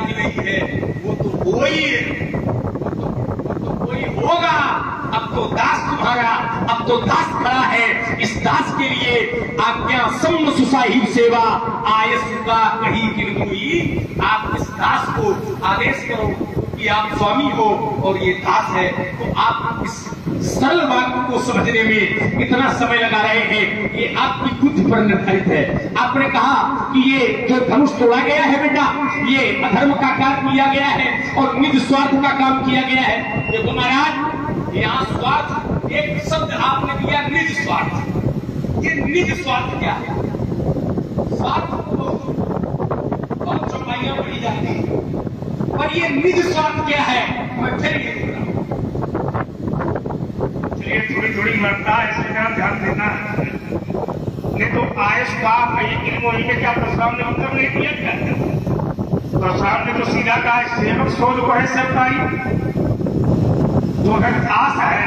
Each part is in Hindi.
की नहीं है, वो तो वही है, वो तो कोई होगा। अब तो दास तुम्हारा, अब तो दास खड़ा है। इस दास के लिए आज्ञा सम्म सुसाहिब सेवा आयस का कहीं किरमुई। आप इस दास को आदेश करो कि आप स्वामी हो और ये दास है। तो आप इस सरल बात को समझने में इतना समय लगा रहे हैं, ये आपकी बुद्धि पर निर्धारित है। आपने कहा कि ये जो धनुष तोड़ा गया है बेटा, ये अधर्म का काम किया गया है और निज स्वार्थ का काम किया गया है। देखो महाराज, यहाँ स्वार्थ एक शब्द आपने दिया, निज स्वार्थ। ये निज स्वार्थ क्या है? स्वार्थ बहुत चौपाइयां बढ़ी जाती है, पर ये निज स्वार्थ क्या है? मैं फिर ये थोड़ी थोड़ी मरता है, इससे ध्यान देना है। नहीं तो आयस का में क्या प्रस्ताव ने उत्तर नहीं दिया क्या? प्रस्ताव ने तो सीधा कहा सेवक सोच को है सेवकाई। तो अगर दास है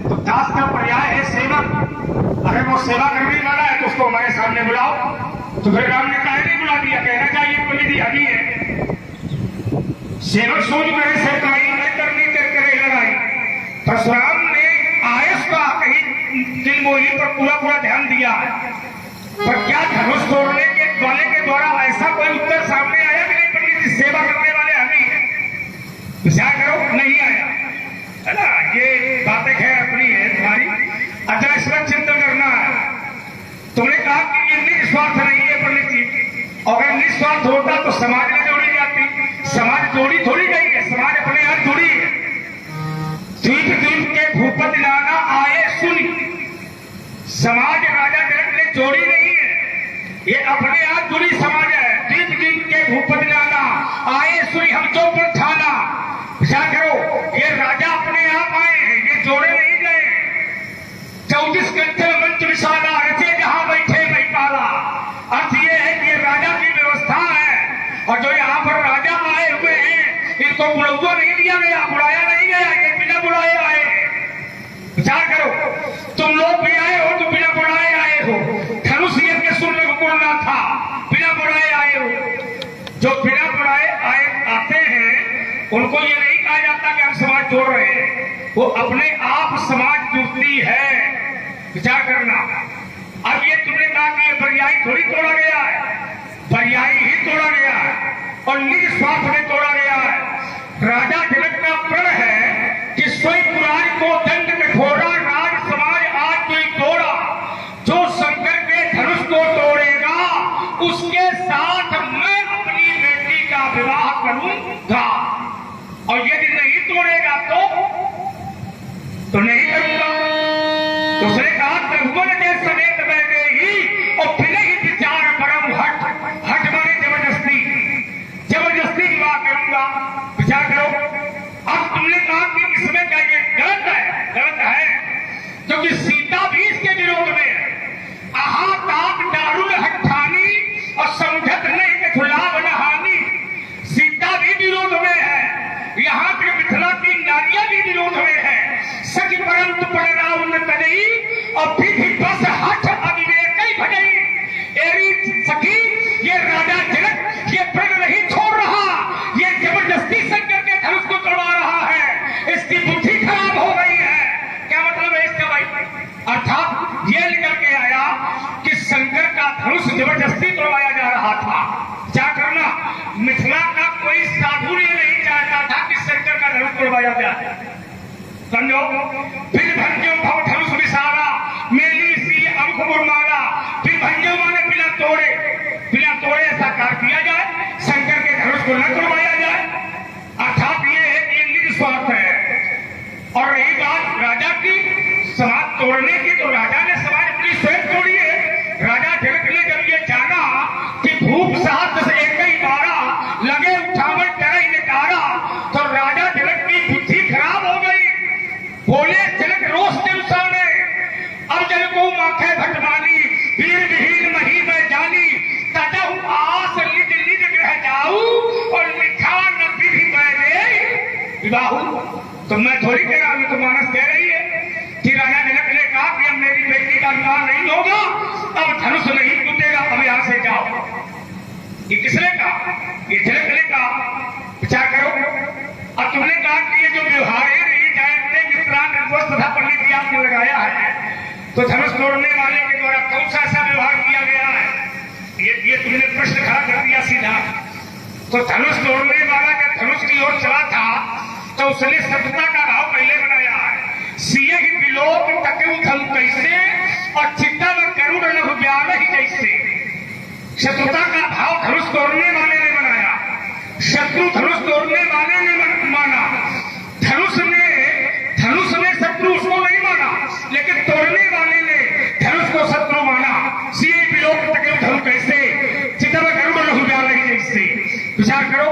तो दास का पर्याय है सेवक। अगर वो सेवा करने वाला है तो उसको हमारे सामने बुलाओ। तो फिर राम ने काहे नहीं बुला दिया? कहना चाहिए विधि अभी है, सेवक सोच करे सेवकाई, नहीं करनी करे लगाई। परशुराम ने आयस का कहीं दिल मोही पर पूरा ध्यान दिया है, पर क्या धनुष तोड़ने के वाले के द्वारा ऐसा कोई उत्तर सामने आया कि नहीं पंडित जी सेवा करने वाले हम ही हैं? विचार करो, नहीं आया है ना। ये बातें खैर अपनी है तुम्हारी, अच्छा इस पर चिंतन करना है। तुमने कहा कि ये निस्वार्थ नहीं है पंडित जी, अगर निस्वार्थ होता तो समाज में जोड़ी जाती। समाज जोड़ी थोड़ी गई है, समाज अपने आप जुड़ी है। द्वीप द्वीप के भूपति नाना आए सुनी, समाज राजा जनक ने जोड़ी नहीं है, ये अपने आप जुड़ी समाज है। द्वीप द्वीप के भूपति नाना आए सुनी, हम जो पर ठाना। विचार करो, ये राजा अपने आप आए हैं, ये जोड़े नहीं गए। 34 घंटे मंच विशाला रचे जहां बैठे नहीं पाला। अर्थ ये है कि ये राजा की व्यवस्था है, और जो यहाँ पर राजा आए हुए हैं इनको बुलवा नहीं दिया गया, बुलाया नहीं गया, ये बिना बुलाए आए। विचार करो, तुम लोग भी आए हो तो बिना बुलाए आए हो। धनुष यज्ञ सुनने को बोलना था, बिना बुलाए आए हो। जो बिना बुलाए आते हैं उनको ये नहीं कहा जाता कि हम समाज जोड़ रहे हैं, वो अपने आप समाज जुड़ती है। विचार करना। अब ये तुमने कहा कि ये पर्यायी थोड़ी तोड़ा गया है, पर्यायी ही तोड़ा गया है और निज स्वार्थ में तोड़ा गया है। राजा जनक का प्रण है कि स्वयं पुराण को दंड कठोरा, राज समाज आज कोई तोड़ा। जो शंकर के धनुष को तोड़ेगा उसके साथ मैं अपनी बेटी का विवाह करूंगा, और यदि नहीं तोड़ेगा तो नहीं करूंगा। तो उसने कहा त्रिभुवन के समेत बैठे ही और फिर ही विचार परम हट। हट माने जबरदस्ती, जबरदस्ती विवाह करूंगा। विचार करो। अब तुमने कहा कि इसमें क्या ये गलत है? गलत है, क्योंकि सीता भी इसके विरोध में है। आहा ताक दारुल हट्ठानी और समझत नहीं के खुलाव न हानि। सीता भी विरोध में है, यहाँ के मिथिला की नारियां भी विरोध में है। सच परंत परिणाम न कदई और फिर भी बस हठ अविवेक ही भगई। एरी सखी, ये राजा जनक ये प्रण नहीं छोड़ रहा, ये जबरदस्ती शंकर के धनुष को तोड़वा रहा है, इसकी बुद्धि खराब हो गई है। क्या मतलब है इसका भाई? अर्थात ये निकल के आया कि शंकर का धनुष जबरदस्ती तोड़वाया जा रहा था। क्या करना, मिथिला का कोई साधु ये नहीं चाहता था कि शंकर का धनुष तोड़वाया जाए। समझो, फिर भंजो भव धनुष विसारा मेली सी अंक बुरमाला। फिर भंजो माने बिना तोड़े ऐसा कार्य किया जाए, शंकर के धनुष को न तोड़वाया जाए। अर्थात ये है कि निज स्वार्थ है। और रही बात राजा की समाज तोड़ने की, तो राजा ने समाज अपनी स्वयं तोड़ी है। राजा जनक ने जब ये जाना कि भूख साहब से एक ही मारा लगे उठावन तरह निकारा, तो राजा जनक की बुद्धि खराब हो गई। बोले जनक रोष दिवसाने, अब जन को माखे भटमानी वीर विहीन मही में जानी। तजहु आस निज निज ग्रह जाऊ और लिखा न विधि बैरे विवाहु। तो मैं थोड़ी कह रहा हूं, तो मानस कह रही है कि राजा जनक ने कहा कि अब मेरी बेटी का विवाह नहीं होगा, अब धनुष नहीं टूटेगा, अब यहां से जाओ। ये किसने कहा? ये जनक ने कहा। कौन सा ऐसा व्यवहार किया गया है? ये तुमने प्रश्न खड़ा कर दिया सीधा। तो धनुष तोड़ने वाला जब धनुष की ओर चला था तो उसने शत्रुता का भाव पहले बनाया है। सिय ही विलोक टके धन कैसे और चिट्टा व गरुड़ लघु व्याल ही जैसे। शत्रुता का भाव धनुष तोड़ने वाले ने बनाया, शत्रु धनुष तोड़ने वाले ने माना। धनुष ने शत्रु उसको नहीं माना, लेकिन तोड़ने वाले ने धनुष को शत्रु माना। सिय विलोक टके धन कैसे, चिट्टा व गरुड़ लघु व्याल ही जैसे। विचार करो।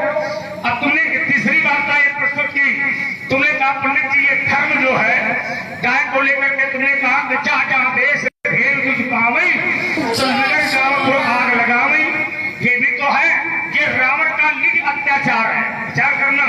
अब तुमने तीसरी वार्ता ये प्रस्तुत की, तुमने कहा पंडित जी ये धर्म जो है गाय को लेकर के तुमने कहा कि जहाँ जहाँ देश भेड़ कुछ पावई तो नगर गांव को आग लगावई। ये भी तो है, ये रावण का निज अत्याचार है। विचार करना,